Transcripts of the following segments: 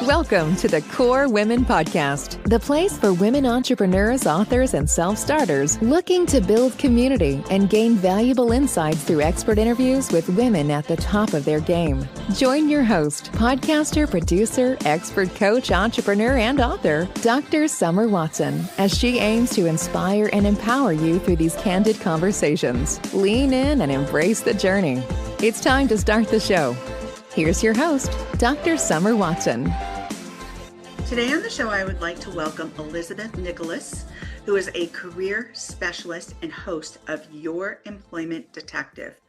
Welcome to the Core Women Podcast, the place for women entrepreneurs, authors, and self-starters looking to build community and gain valuable insights through expert interviews with women at the top of their game. Join your host, podcaster, producer, expert coach, entrepreneur, and author, Dr. Summer Watson, as she aims to inspire and empower you through these candid conversations. Lean in and embrace the journey. It's time to start the show. Here's your host, Dr. Summer Watson. Today on the show, I would like to welcome Elizabeth Nicholas, who is a career specialist and host of Your Employment Detective,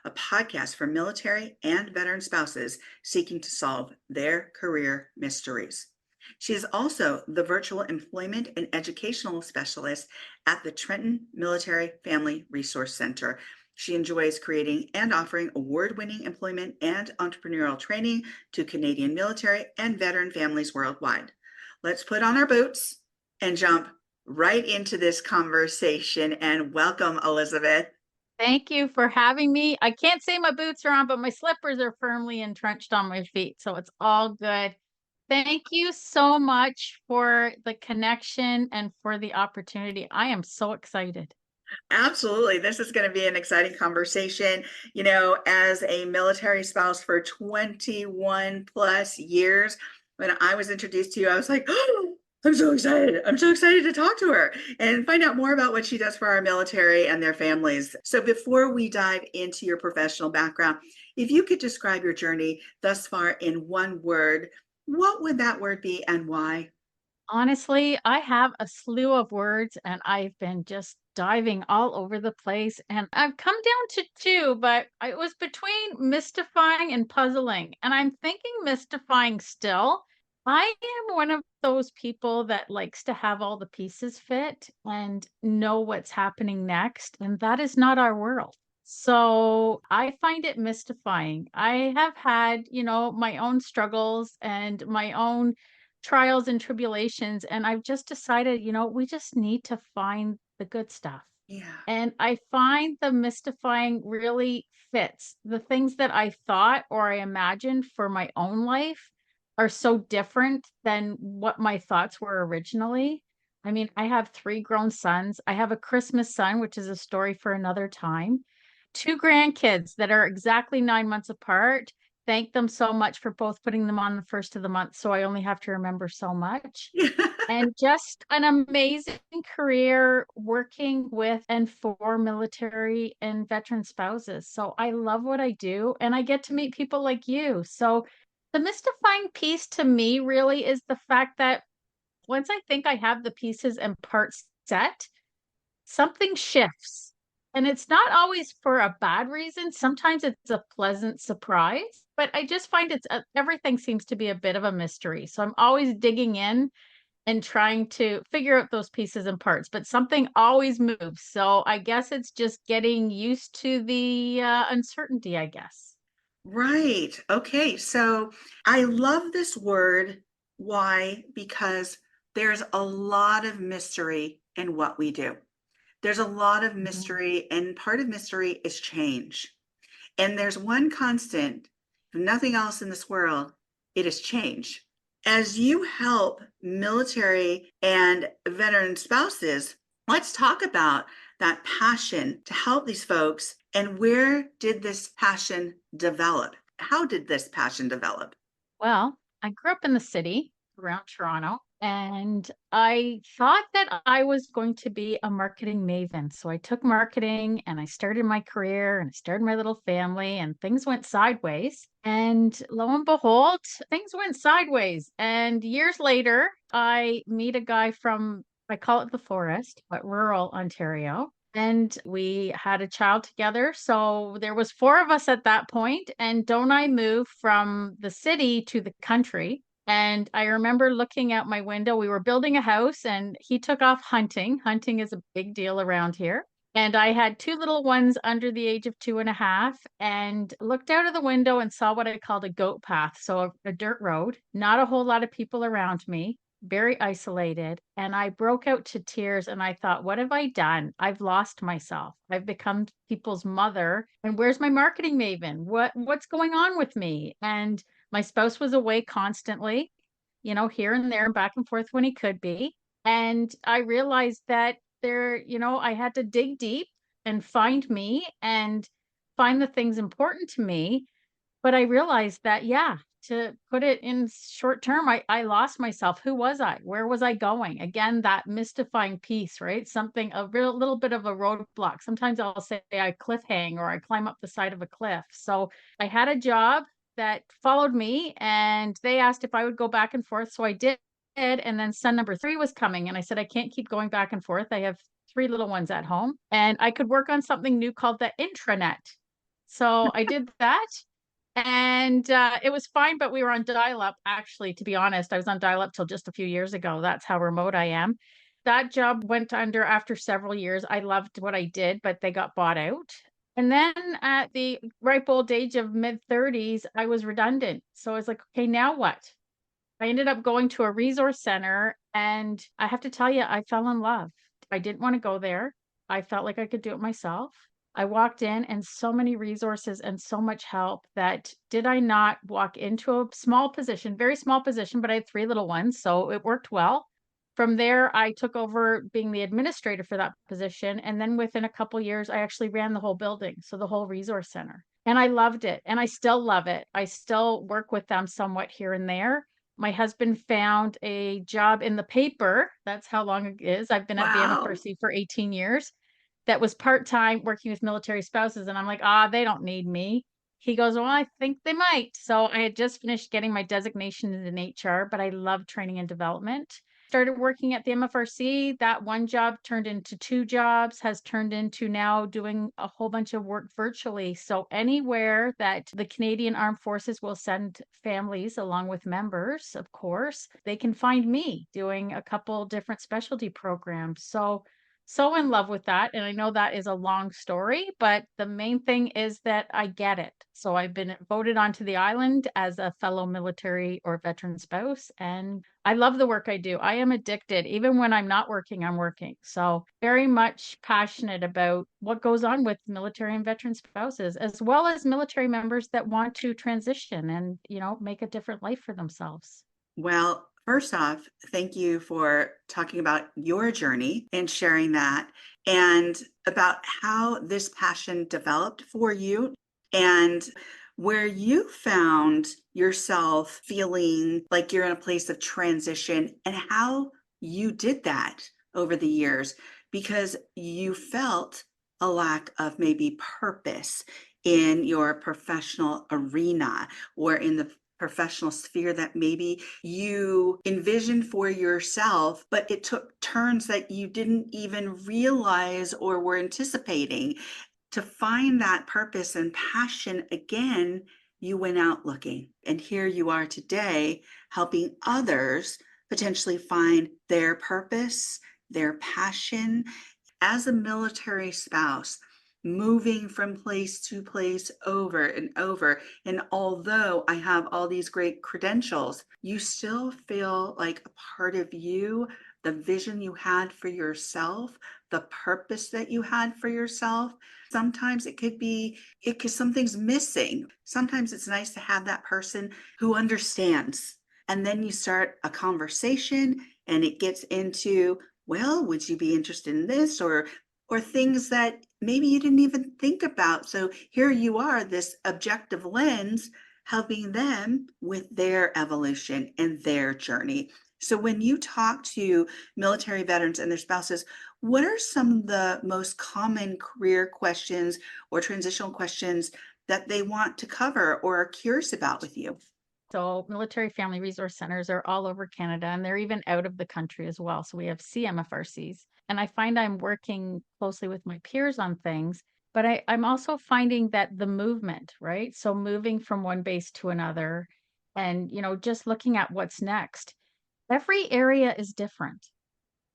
a podcast for military and veteran spouses seeking to solve their career mysteries. She is also the virtual employment and educational specialist at the Trenton Military Family Resource Center. She enjoys creating and offering award-winning employment and entrepreneurial training to Canadian military and veteran families worldwide. Let's put on our boots and jump right into this conversation, and welcome, Elizabeth. Thank you for having me. I can't say my boots are on, but my slippers are firmly entrenched on my feet, so it's all good. Thank you so much for the connection and for the opportunity. I am so excited. Absolutely. This is going to be an exciting conversation. You know, as a military spouse for 21 plus years, when I was introduced to you, I was like, oh, I'm so excited. I'm so excited to talk to her and find out more about what she does for our military and their families. So before we dive into your professional background, if you could describe your journey thus far in one word, what would that word be and why? Honestly, I have a slew of words and I've been just diving all over the place. And I've come down to two, but it was between mystifying and puzzling. And I'm thinking mystifying still. I am one of those people that likes to have all the pieces fit and know what's happening next. And that is not our world. So I find it mystifying. I have had, my own struggles and my own trials and tribulations. And I've just decided, we just need to find the good stuff. Yeah. And I find the mystifying really fits. The things that I thought or I imagined for my own life are so different than what my thoughts were originally. I mean, I have 3 grown sons. I have a Christmas son, which is a story for another time. 2 grandkids that are exactly 9 months apart. Thank them so much for both putting them on the first of the month, so I only have to remember so much. And just an amazing career working with and for military and veteran spouses. So I love what I do, and I get to meet people like you. So the mystifying piece to me really is the fact that once I think I have the pieces and parts set, something shifts. And it's not always for a bad reason. Sometimes it's a pleasant surprise, but I just find everything seems to be a bit of a mystery. So I'm always digging in and trying to figure out those pieces and parts, but something always moves. So I guess it's just getting used to the uncertainty, I guess. Right. Okay. So I love this word. Why? Because there's a lot of mystery in what we do. There's a lot of mystery, and part of mystery is change. And there's one constant, if nothing else in this world, it is change. As you help military and veteran spouses, let's talk about that passion to help these folks. And where did this passion develop? How did this passion develop? Well, I grew up in the city around Toronto, and I thought that I was going to be a marketing maven. So I took marketing and I started my career and I started my little family, and things went sideways. And lo and behold, things went sideways. And years later, I meet a guy from, I call it the forest, but rural Ontario. And we had a child together. So there was 4 of us at that point. And don't I move from the city to the country? And I remember looking out my window. We were building a house and he took off hunting. Hunting is a big deal around here. And I had 2 little ones under the age of 2.5, and looked out of the window and saw what I called a goat path. So a dirt road, not a whole lot of people around me, very isolated. And I broke out to tears and I thought, what have I done? I've lost myself. I've become people's mother. And where's my marketing maven? What's going on with me? And my spouse was away constantly. here and there, back and forth when he could be. And I realized that I had to dig deep and find me and find the things important to me. But I realized that, yeah, to put it in short term, I lost myself. Who was I? Where was I going? Again, that mystifying piece, right? Something, a real little bit of a roadblock. Sometimes I'll say I cliff hang or I climb up the side of a cliff. So I had a job that followed me and they asked if I would go back and forth. So I did. And then son number 3 was coming. And I said, I can't keep going back and forth. I have 3 little ones at home and I could work on something new called the intranet. So I did that. And it was fine, but we were on dial-up. Actually, to be honest, I was on dial-up till just a few years ago. That's how remote I am. That job went under after several years. I loved what I did, but they got bought out. And then at the ripe old age of mid-30s, I was redundant. So I was like, okay, now what? I ended up going to a resource center, and I have to tell you, I fell in love. I didn't want to go there. I felt like I could do it myself. I walked in and so many resources and so much help that did I not walk into a small position, very small position, but I had 3 little ones, so it worked well. From there, I took over being the administrator for that position. And then within a couple years, I actually ran the whole building, so the whole resource center. And I loved it. And I still love it. I still work with them somewhat here and there. My husband found a job in the paper. That's how long it is. I've been at the Wow. MFRC for 18 years. That was part-time working with military spouses. And I'm like, they don't need me. He goes, well, I think they might. So I had just finished getting my designation in HR, but I love training and development. Started working at the MFRC. That one job turned into 2 jobs, has turned into now doing a whole bunch of work virtually. So anywhere that the Canadian Armed Forces will send families along with members, of course, they can find me doing a couple different specialty programs. So in love with that. And I know that is a long story, but the main thing is that I get it. So I've been voted onto the island as a fellow military or veteran spouse, and I love the work I do. I am addicted. Even when I'm not working, I'm working. So very much passionate about what goes on with military and veteran spouses, as well as military members that want to transition and, make a different life for themselves. Well, first off, thank you for talking about your journey and sharing that and about how this passion developed for you and where you found yourself feeling like you're in a place of transition and how you did that over the years because you felt a lack of maybe purpose in your professional arena or in the professional sphere that maybe you envisioned for yourself, but it took turns that you didn't even realize or were anticipating. To find that purpose and passion again, you went out looking. And here you are today, helping others potentially find their purpose, their passion. As a military spouse, moving from place to place over and over. And although I have all these great credentials, you still feel like a part of you, the vision you had for yourself, the purpose that you had for yourself. Sometimes something's missing. Sometimes it's nice to have that person who understands. And then you start a conversation and it gets into, well, would you be interested in this or things that maybe you didn't even think about. So here you are, this objective lens, helping them with their evolution and their journey. So when you talk to military veterans and their spouses, what are some of the most common career questions or transitional questions that they want to cover or are curious about with you? So military family resource centers are all over Canada and they're even out of the country as well. So we have CMFRCs. And I find I'm working closely with my peers on things, but I'm also finding that the movement, right? So moving from one base to another and, just looking at what's next. Every area is different.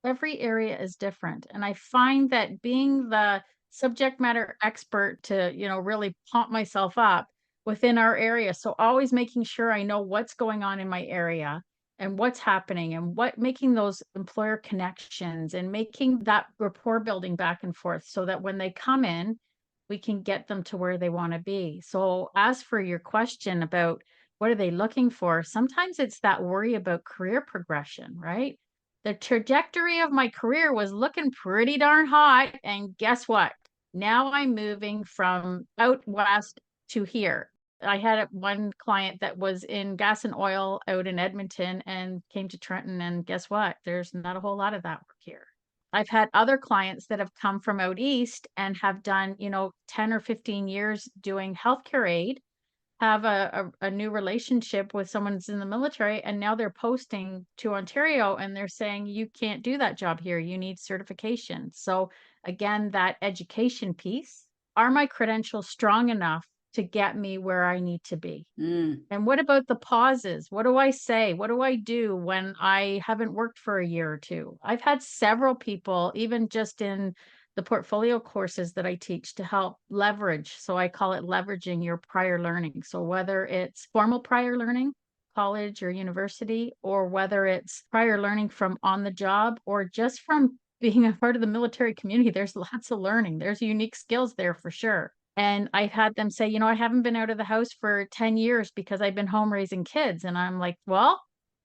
Every area is different. And I find that being the subject matter expert to, really pump myself up within our area. So always making sure I know what's going on in my area and what's happening and making those employer connections and making that rapport building back and forth so that when they come in, we can get them to where they want to be. So as for your question about What are they looking for? Sometimes it's that worry about career progression, right? The trajectory of my career was looking pretty darn hot. And guess what? Now I'm moving from out west to here. I had one client that was in gas and oil out in Edmonton and came to Trenton. And guess what? There's not a whole lot of that work here. I've had other clients that have come from out east and have done, 10 or 15 years doing healthcare aid, have a new relationship with someone that's in the military, and now they're posting to Ontario and they're saying, you can't do that job here. You need certification. So again, that education piece, are my credentials strong enough to get me where I need to be? Mm. And what about the pauses? What do I say? What do I do when I haven't worked for a year or two? I've had several people, even just in the portfolio courses that I teach, to help leverage. So I call it leveraging your prior learning. So whether it's formal prior learning, college or university, or whether it's prior learning from on the job or just from being a part of the military community, there's lots of learning. There's unique skills there for sure. And I've had them say, I haven't been out of the house for 10 years because I've been home raising kids. And I'm like, well,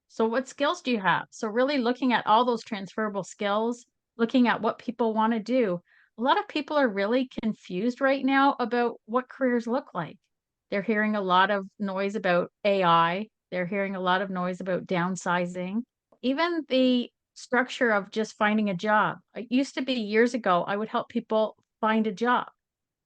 so what skills do you have? So really looking at all those transferable skills, looking at what people want to do. A lot of people are really confused right now about what careers look like. They're hearing a lot of noise about AI. They're hearing a lot of noise about downsizing. Even the structure of just finding a job. It used to be years ago, I would help people find a job.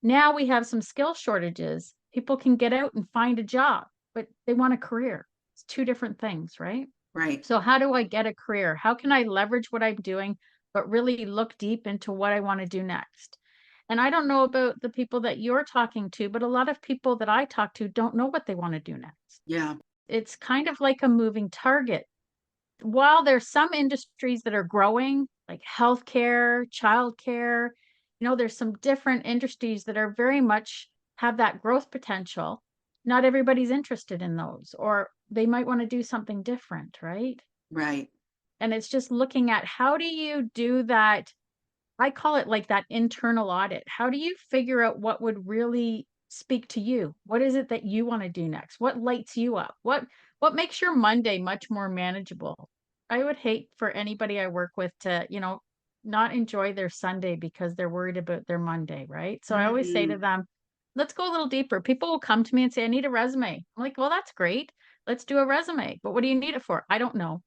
Now we have some skill shortages. People can get out and find a job, but they want a career. It's two different things, right? Right. So how do I get a career? How can I leverage what I'm doing, but really look deep into what I want to do next? And I don't know about the people that you're talking to, but a lot of people that I talk to don't know what they want to do next. Yeah. It's kind of like a moving target. While there's some industries that are growing, like healthcare, childcare, there's some different industries that are very much have that growth potential. Not everybody's interested in those, or they might want to do something different, right? Right. And it's just looking at how do you do that? I call it like that internal audit. How do you figure out what would really speak to you? What is it that you want to do next? What lights you up? What makes your Monday much more manageable? I would hate for anybody I work with to, not enjoy their Sunday because they're worried about their Monday, right? So I always say to Mm. them, let's go a little deeper. People will come to me and say, I need a resume. I'm like, well, that's great. Let's do a resume. But what do you need it for? I don't know.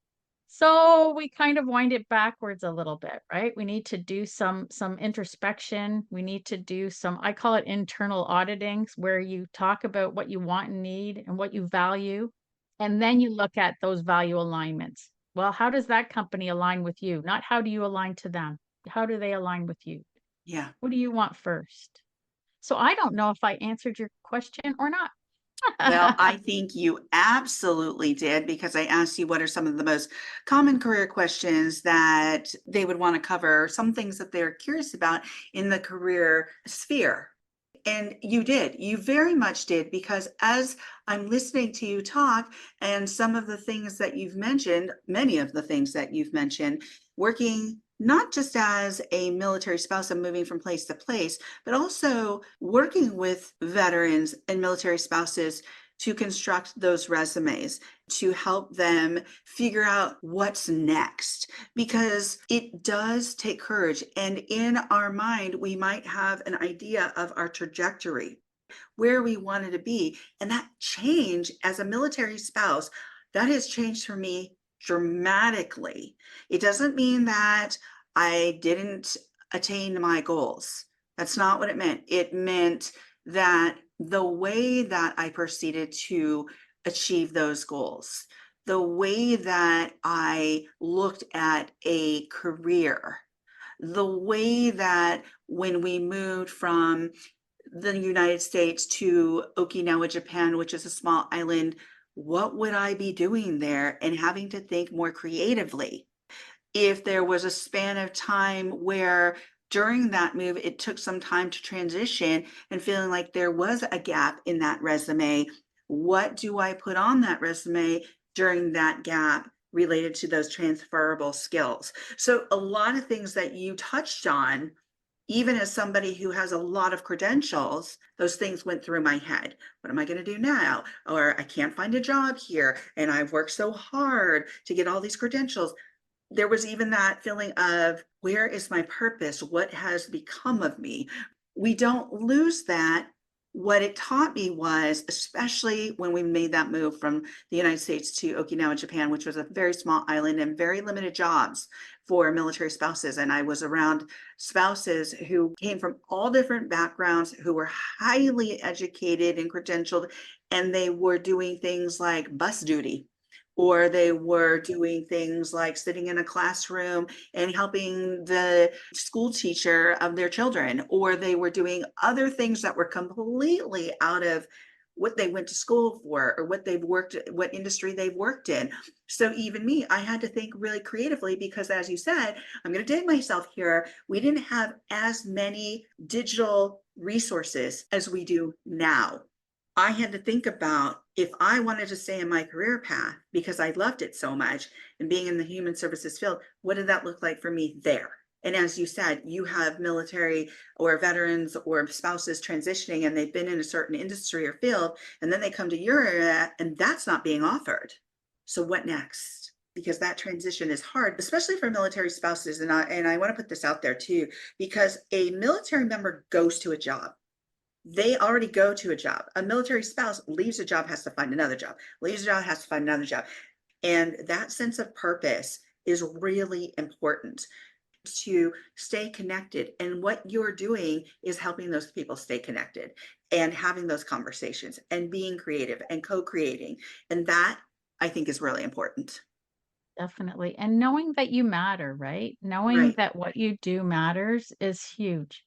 So we kind of wind it backwards a little bit, right? We need to do some introspection. We need to do some, I call it internal auditings, where you talk about what you want and need and what you value. And then you look at those value alignments. Well, how does that company align with you? Not how do you align to them? How do they align with you? Yeah. What do you want first? So I don't know if I answered your question or not. Well, I think you absolutely did, because I asked you what are some of the most common career questions that they would want to cover, some things that they're curious about in the career sphere. And you did, you very much did, because as I'm listening to you talk and some of the things that you've mentioned, many of the things that you've mentioned, working not just as a military spouse and moving from place to place, but also working with veterans and military spouses to construct those resumes, to help them figure out what's next, because it does take courage. And in our mind, we might have an idea of our trajectory, where we wanted to be. And that change as a military spouse, that has changed for me dramatically. It doesn't mean that I didn't attain my goals. That's not what it meant. It meant that the way that I proceeded to achieve those goals, the way that I looked at a career, the way that when we moved from the United States to Okinawa, Japan, which is a small island, what would I be doing there, and having to think more creatively. If there was a span of time where during that move, it took some time to transition and feeling like there was a gap in that resume, what do I put on that resume during that gap related to those transferable skills? So a lot of things that you touched on Even as somebody who has a lot of credentials, those things went through my head. What am I going to do now? Or I can't find a job here. And I've worked so hard to get all these credentials. There was even that feeling of, where is my purpose? What has become of me? We don't lose that. What it taught me was, especially when we made that move from the United States to Okinawa, Japan, which was a very small island and very limited jobs for military spouses. And I was around spouses who came from all different backgrounds, who were highly educated and credentialed, and they were doing things like bus duty, or they were doing things like sitting in a classroom and helping the school teacher of their children, or they were doing other things that were completely out of what they went to school for, or what they've worked, what industry they've worked in. So even me, I had to think really creatively, because as you said, I'm going to date myself here, we didn't have as many digital resources as we do now. I had to think about, if I wanted to stay in my career path because I loved it so much and being in the human services field, what did that look like for me there? And as you said, you have military or veterans or spouses transitioning, and they've been in a certain industry or field, and then they come to your area and that's not being offered. So what next? Because that transition is hard, especially for military spouses. And I want to put this out there too, because a military member goes to a job. They already go to a job. A military spouse leaves a job, has to find another job, leaves a job, has to find another job. And that sense of purpose is really important to stay connected. And what you're doing is helping those people stay connected and having those conversations and being creative and co-creating. And that, I think, is really important. Definitely. And knowing that you matter, right? Knowing Right. that what you do matters is huge.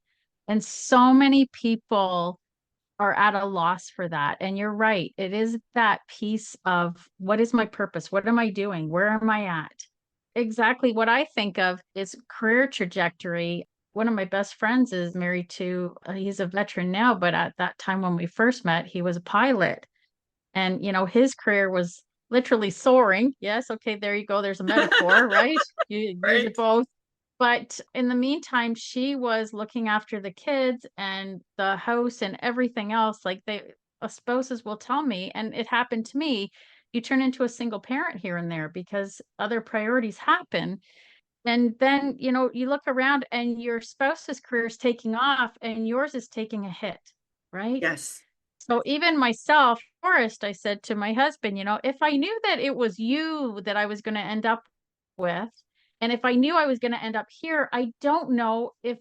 And so many people are at a loss for that. And you're right. It is that piece of, what is my purpose? What am I doing? Where am I at? Exactly what I think of is career trajectory. One of my best friends is married to, he's a veteran now, but at that time when we first met, he was a pilot. And, his career was literally soaring. Yes. Okay. There you go. There's a metaphor, right? You use it Right. both. But in the meantime, she was looking after the kids and the house and everything else. Like spouses will tell me, and it happened to me, you turn into a single parent here and there because other priorities happen. And then, you look around and your spouse's career is taking off and yours is taking a hit, right? Yes. So even myself, Forrest, I said to my husband, if I knew that it was you that I was going to end up with, and if I knew I was going to end up here, I don't know if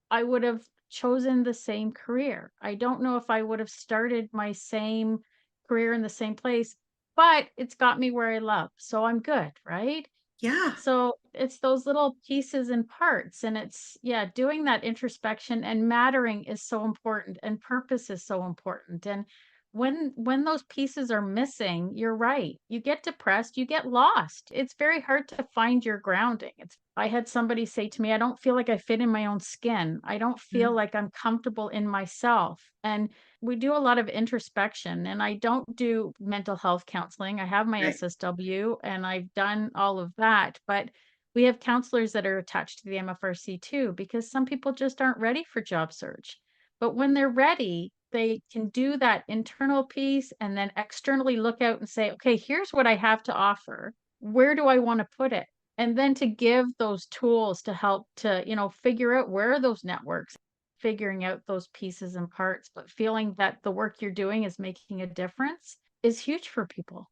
I would have chosen the same career. I don't know if I would have started my same career in the same place, but it's got me where I love. So I'm good, right? Yeah. So it's those little pieces and parts. And it's, yeah, doing that introspection and mattering is so important and purpose is so important. And when those pieces are missing, you're right. You get depressed, you get lost. It's very hard to find your grounding. I had somebody say to me, I don't feel like I fit in my own skin. I don't feel Mm. like I'm comfortable in myself. And we do a lot of introspection, and I don't do mental health counseling. I have my Right. SSW and I've done all of that, but we have counselors that are attached to the MFRC too, because some people just aren't ready for job search. But when they're ready, they can do that internal piece and then externally look out and say, okay, here's what I have to offer. Where do I want to put it? And then to give those tools to help to, figure out where are those networks, figuring out those pieces and parts, but feeling that the work you're doing is making a difference is huge for people.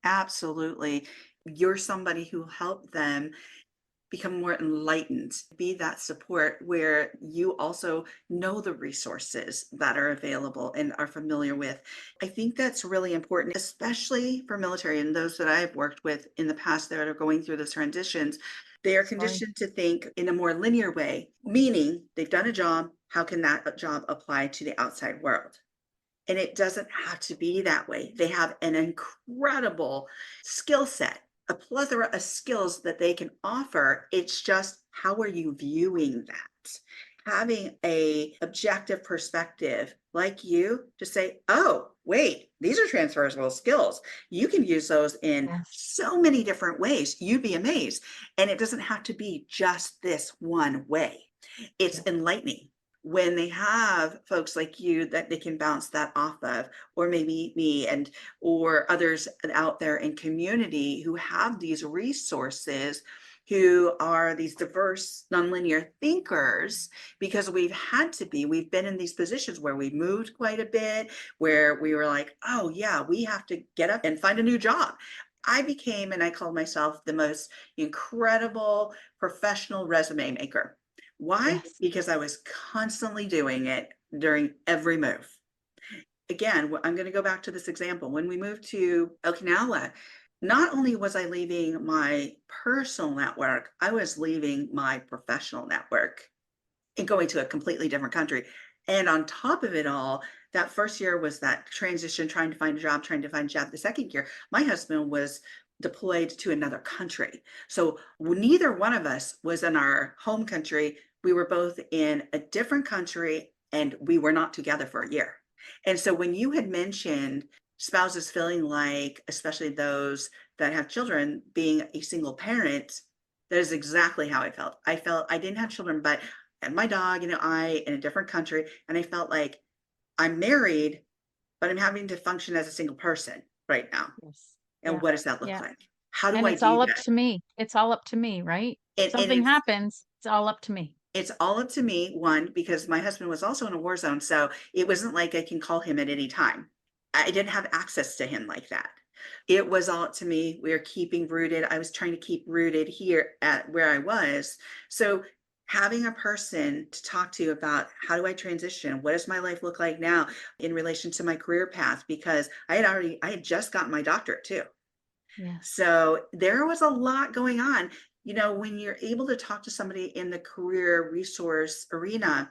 Absolutely. You're somebody who helped them become more enlightened, be that support where you also know the resources that are available and are familiar with. I think that's really important, especially for military and those that I've worked with in the past that are going through those transitions. They are Sorry. conditioned to think in a more linear way, meaning they've done a job. How can that job apply to the outside world? And it doesn't have to be that way. They have an incredible skill set, a plethora of skills that they can offer. It's just, how are you viewing that? Having a objective perspective like you to say, oh, wait, these are transferable skills. You can use those in Yes. so many different ways. You'd be amazed. And it doesn't have to be just this one way. It's Yeah. enlightening when they have folks like you that they can bounce that off of, or maybe me and or others out there in community who have these resources, who are these diverse nonlinear thinkers, because we've been in these positions where we moved quite a bit, where we were like, oh yeah, we have to get up and find a new job. I became, and I called myself, the most incredible professional resume maker. Why? Yes. Because I was constantly doing it during every move. Again, I'm going to go back to this example. When we moved to Okinawa, not only was I leaving my personal network, I was leaving my professional network and going to a completely different country. And on top of it all, that first year was that transition, trying to find a job, trying to find a job. The second year, my husband was deployed to another country. So neither one of us was in our home country. We were both in a different country and we were not together for a year. And so when you had mentioned spouses feeling like, especially those that have children, being a single parent, that is exactly how I felt. I felt I didn't have children, but and my dog, I in a different country, and I felt like I'm married, but I'm having to function as a single person right now. Yes. And Yeah. what does that look Yeah. like? How do And I it's do all up that? to me. It's all up to me, right? And Something happens, it's all up to me. it's all up to me, one, because my husband was also in a war zone, so it wasn't like I can call him at any time. I didn't have access to him like that. It was all up to me. We are keeping rooted. I was trying to keep rooted here at where I was. So having a person to talk to about how do I transition? What does my life look like now in relation to my career path? Because I had just gotten my doctorate too. Yes. So there was a lot going on. When you're able to talk to somebody in the career resource arena,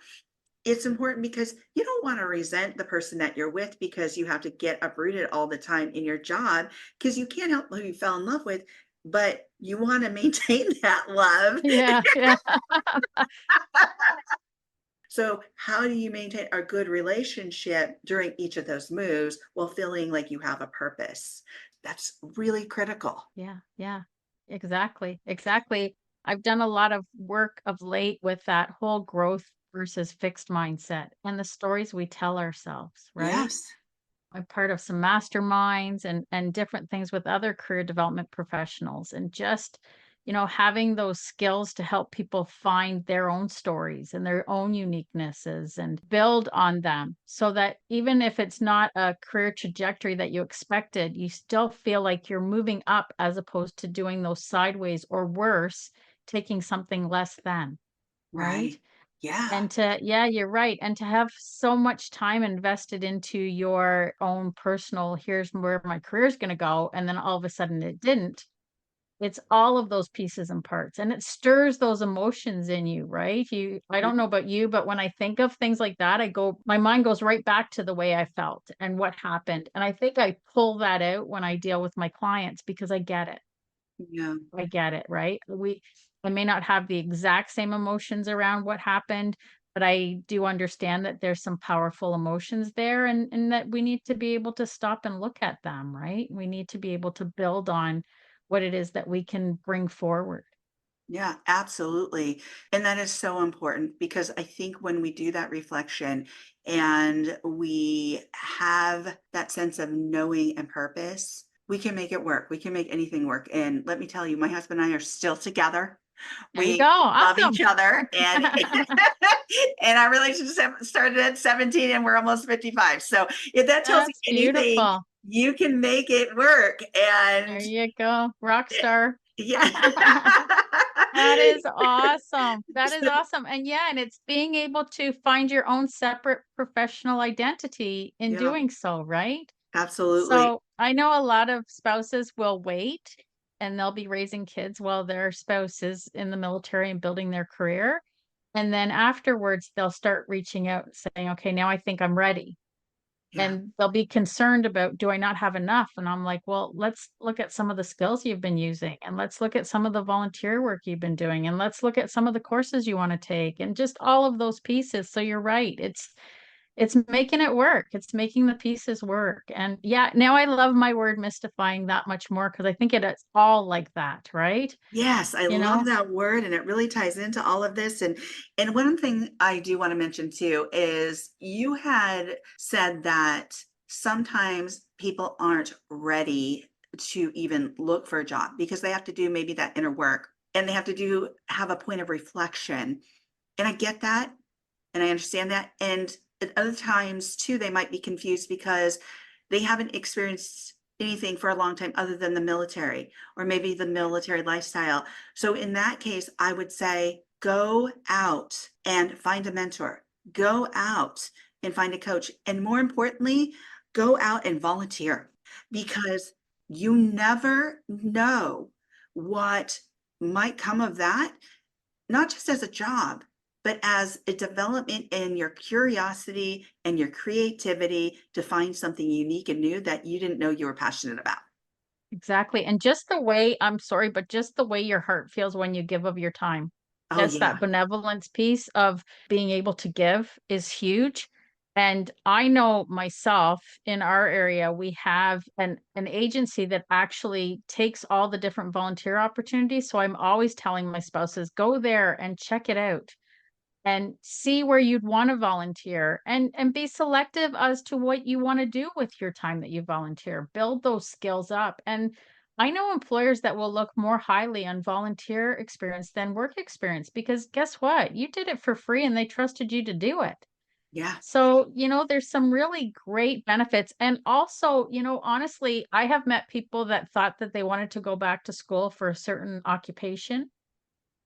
it's important because you don't want to resent the person that you're with because you have to get uprooted all the time in your job because you can't help who you fell in love with, but you want to maintain that love. Yeah, yeah. So, how do you maintain a good relationship during each of those moves while feeling like you have a purpose? That's really critical. Yeah, yeah. Exactly, exactly. I've done a lot of work of late with that whole growth versus fixed mindset and the stories we tell ourselves, right? Yes. I'm part of some masterminds and different things with other career development professionals and just, having those skills to help people find their own stories and their own uniquenesses and build on them so that even if it's not a career trajectory that you expected, you still feel like you're moving up as opposed to doing those sideways or worse, taking something less than, right? Right. Yeah. And yeah, you're right. And to have so much time invested into your own personal, here's where my career is going to go. And then all of a sudden it didn't. It's all of those pieces and parts. And it stirs those emotions in you, right? I don't know about you, but when I think of things like that, my mind goes right back to the way I felt and what happened. And I think I pull that out when I deal with my clients because I get it. Yeah. I get it, right? I may not have the exact same emotions around what happened, but I do understand that there's some powerful emotions there and that we need to be able to stop and look at them, right? We need to be able to build on what it is that we can bring forward. Yeah, absolutely. And that is so important because I think when we do that reflection and we have that sense of knowing and purpose, we can make it work. We can make anything work. And let me tell you, my husband and I are still together. There you We go. love Awesome. each other and and our relationship started at 17 and we're almost 55. So if that tells you That's anything, beautiful. you can make it work. There And you go. Rock star. yeah. That is awesome. That is So awesome. And yeah, and it's being able to find your own separate professional identity in yeah, doing so, right? absolutely. So I know a lot of spouses will wait and they'll be raising kids while their spouse is in the military and building their career. And then afterwards, they'll start reaching out and saying, okay, now I think I'm ready. Yeah. And they'll be concerned about, do I not have enough? And I'm like, well, let's look at some of the skills you've been using and let's look at some of the volunteer work you've been doing and let's look at some of the courses you want to take and just all of those pieces. So you're right. it's making it work. It's making the pieces work. And yeah, now I love my word mystifying that much more because I think it's all like that, right? Yes, I You love know? that word, and it really ties into all of this. And one thing I do want to mention too is you had said that sometimes people aren't ready to even look for a job because they have to do maybe that inner work and they have to have a point of reflection. And I get that and I understand that. And at other times too, they might be confused because they haven't experienced anything for a long time other than the military or maybe the military lifestyle. So in that case, I would say go out and find a mentor, go out and find a coach. And more importantly, go out and volunteer because you never know what might come of that, not just as a job, but as a development in your curiosity and your creativity to find something unique and new that you didn't know you were passionate about. Exactly. And just the way, I'm sorry, but just the way your heart feels when you give of your time. Oh, That's yeah. that benevolence piece of being able to give is huge. And I know myself in our area, we have an agency that actually takes all the different volunteer opportunities. So I'm always telling my spouses, go there and check it out and see where you'd want to volunteer and be selective as to what you want to do with your time that you volunteer. Build those skills up. And I know employers that will look more highly on volunteer experience than work experience because guess what? You did it for free and they trusted you to do it. Yeah. So, there's some really great benefits. And also, honestly, I have met people that thought that they wanted to go back to school for a certain occupation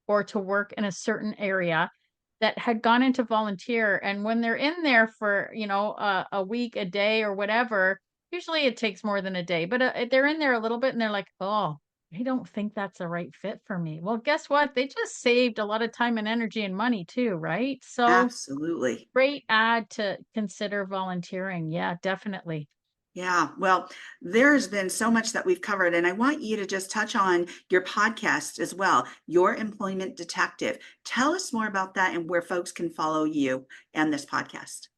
or to work in a certain area that had gone into volunteer. And when they're in there for, a week, a day, or whatever, usually it takes more than a day, but they're in there a little bit and they're like, oh, I don't think that's a right fit for me. Well, guess what? They just saved a lot of time and energy and money too, right? So Absolutely. great ad to consider volunteering. Yeah, definitely. Yeah, well, there's been so much that we've covered, and I want you to just touch on your podcast as well, Your Employment Detective. Tell us more about that and where folks can follow you and this podcast.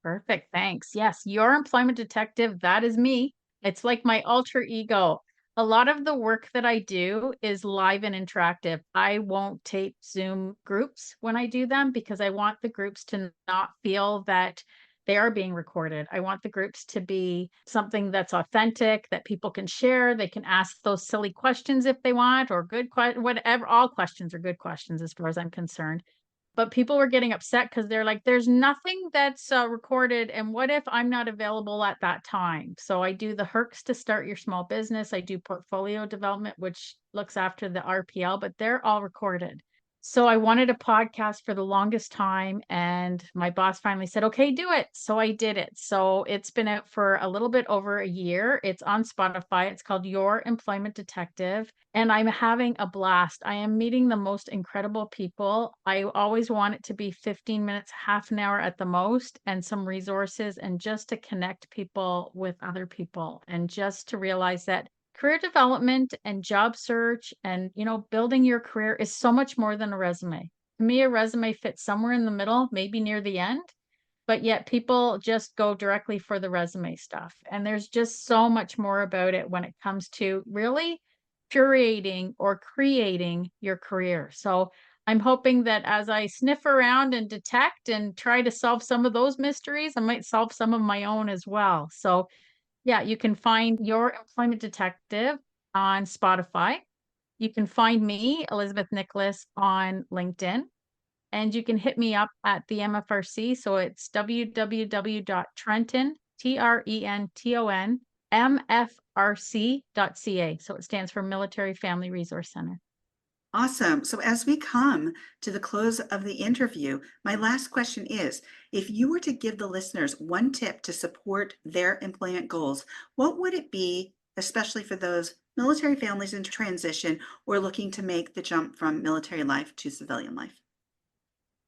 Perfect. Thanks. Yes, your employment detective, that is me. It's like my alter ego. A lot of the work that I do is live and interactive. I won't tape Zoom groups when I do them because I want the groups to not feel that they are being recorded. I want the groups to be something that's authentic, that people can share. They can ask those silly questions if they want, or good questions, whatever. All questions are good questions as far as I'm concerned, but people were getting upset because they're like, there's nothing that's recorded. And what if I'm not available at that time? So I do the Hercs to start your small business. I do portfolio development, which looks after the RPL, but they're all recorded. So I wanted a podcast for the longest time. And my boss finally said, okay, do it. So I did it. So it's been out for a little bit over a year. It's on Spotify. It's called Your Employment Detective. And I'm having a blast. I am meeting the most incredible people. I always want it to be 15 minutes, half an hour at the most, and some resources, and just to connect people with other people, and just to realize that career development and job search and, building your career is so much more than a resume. To me, a resume fits somewhere in the middle, maybe near the end, but yet people just go directly for the resume stuff. And there's just so much more about it when it comes to really curating or creating your career. So I'm hoping that as I sniff around and detect and try to solve some of those mysteries, I might solve some of my own as well. So yeah, you can find Your Employment Detective on Spotify. You can find me, Elizabeth Nicholas, on LinkedIn. And you can hit me up at the MFRC. So it's www.trenton, Trenton, MFRC.ca. So it stands for Military Family Resource Center. Awesome. So as we come to the close of the interview, my last question is, if you were to give the listeners one tip to support their employment goals, what would it be, especially for those military families in transition or looking to make the jump from military life to civilian life?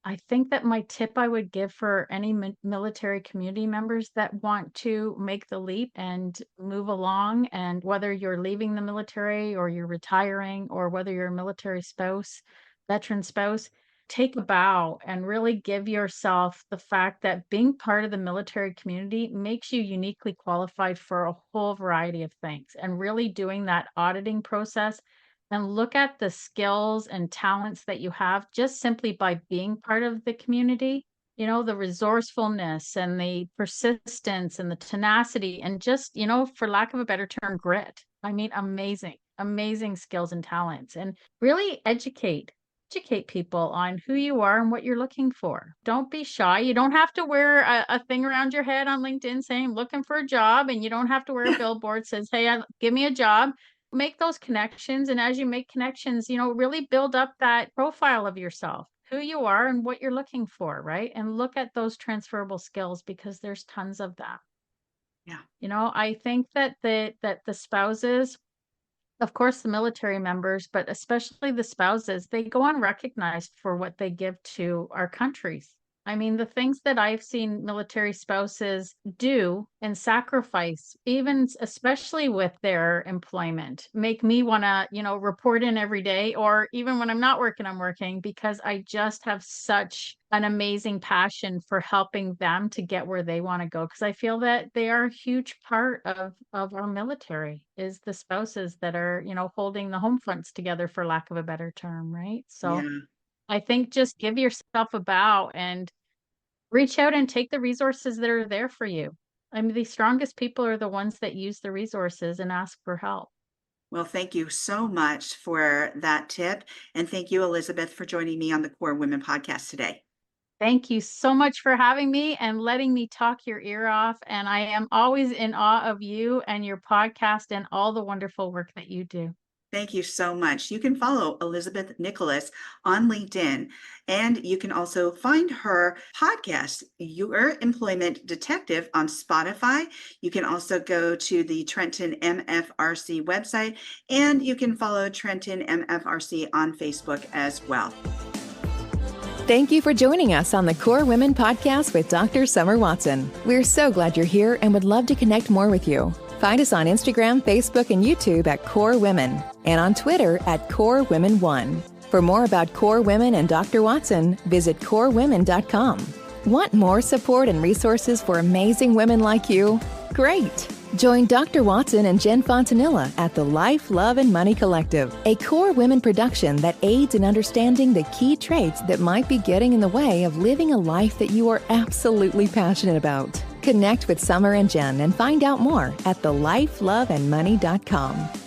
I think that my tip I would give for any military community members that want to make the leap and move along, and whether you're leaving the military or you're retiring, or whether you're a military spouse, veteran spouse, take a bow and really give yourself the fact that being part of the military community makes you uniquely qualified for a whole variety of things, and really doing that auditing process and look at the skills and talents that you have just simply by being part of the community. The resourcefulness and the persistence and the tenacity and just, for lack of a better term, grit. I mean, amazing, amazing skills and talents, and really educate people on who you are and what you're looking for. Don't be shy. You don't have to wear a thing around your head on LinkedIn saying "I'm looking for a job," and you don't have to wear a billboard that says, "Hey, give me a job." Make those connections, and as you make connections, really build up that profile of yourself, who you are and what you're looking for, right? And look at those transferable skills, because there's tons of that. Yeah. I think that the spouses, of course, the military members, but especially the spouses, they go unrecognized for what they give to our countries. I mean, the things that I've seen military spouses do and sacrifice, even especially with their employment, make me want to, report in every day, or even when I'm not working, I'm working, because I just have such an amazing passion for helping them to get where they want to go. Because I feel that they are a huge part of our military, is the spouses that are, holding the home fronts together, for lack of a better term, right? So Yeah. I think just give yourself a bow and reach out and take the resources that are there for you. I mean, the strongest people are the ones that use the resources and ask for help. Well, thank you so much for that tip. And thank you, Elizabeth, for joining me on the Core Women podcast today. Thank you so much for having me and letting me talk your ear off. And I am always in awe of you and your podcast and all the wonderful work that you do. Thank you so much. You can follow Elizabeth Nicholas on LinkedIn, and you can also find her podcast, Your Employment Detective, on Spotify. You can also go to the Trenton MFRC website, and you can follow Trenton MFRC on Facebook as well. Thank you for joining us on the Core Women podcast with Dr. Summer Watson. We're so glad you're here and would love to connect more with you. Find us on Instagram, Facebook, and YouTube at Core Women, and on Twitter at Core Women 1. For more about Core Women and Dr. Watson, visit corewomen.com. Want more support and resources for amazing women like you? Great! Join Dr. Watson and Jen Fontanilla at the Life, Love, and Money Collective, a Core Women production that aids in understanding the key traits that might be getting in the way of living a life that you are absolutely passionate about. Connect with Summer and Jen and find out more at thelifeloveandmoney.com.